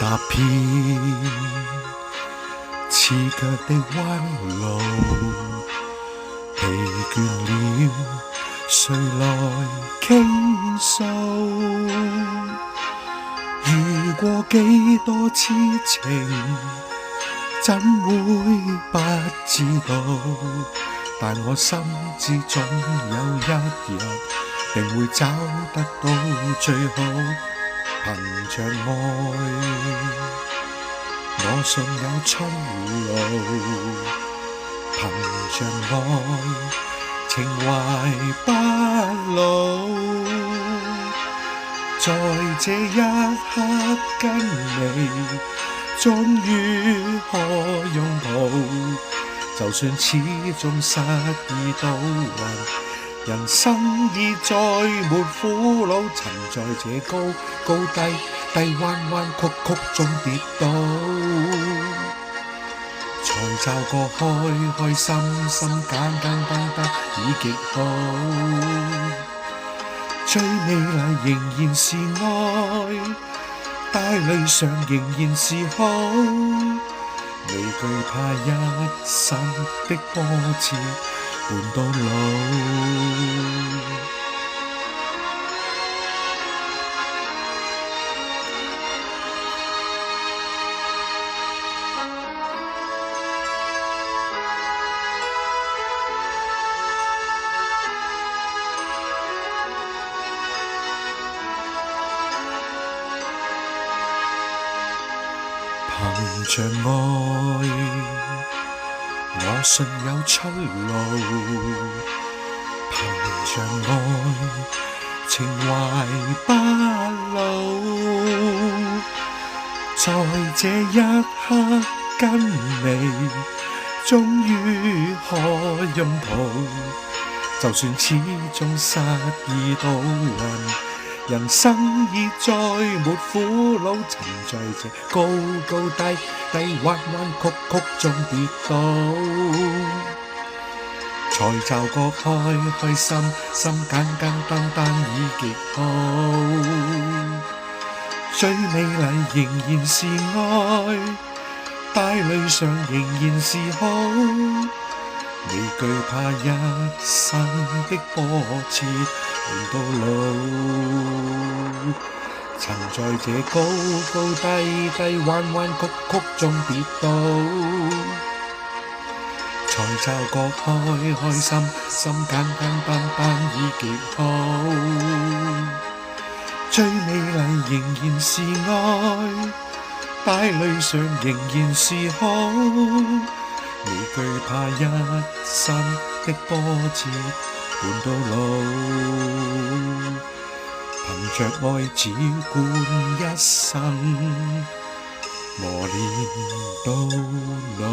踏遍刺腳的彎路，疲倦了，誰來傾訴？遇過幾多痴情，怎會不知道？但我心知總有一日，定會找得到最好。憑着愛，我信有出路。憑着愛，情懷不老。在這一刻跟你，終於可擁抱。就算始終失意倒運，人生已再沒苦惱。曾在這高高低低彎彎曲曲中跌倒，才驟覺開開心心簡簡單單已極好。最美麗仍然是愛，帶淚上仍然是好。未懼怕一生的波折伴到老。憑着愛，我信有出路。憑着愛，情懷不老。在這一刻跟你，終於可擁抱。就算始終失意倒運，人生已再沒苦惱。曾在這高高低低彎彎曲曲中跌倒，才驟覺開心心簡簡單單已極好。最美麗仍然是愛，帶淚上仍然是好。未懼怕一生的波折伴到老。曾在這高高低低彎彎曲曲中跌倒，才驟覺開心心簡簡單單已極好。最美麗仍然是愛，帶淚上仍然是好。未懼怕一生的波折伴到老。憑着愛只管一生，磨練到老。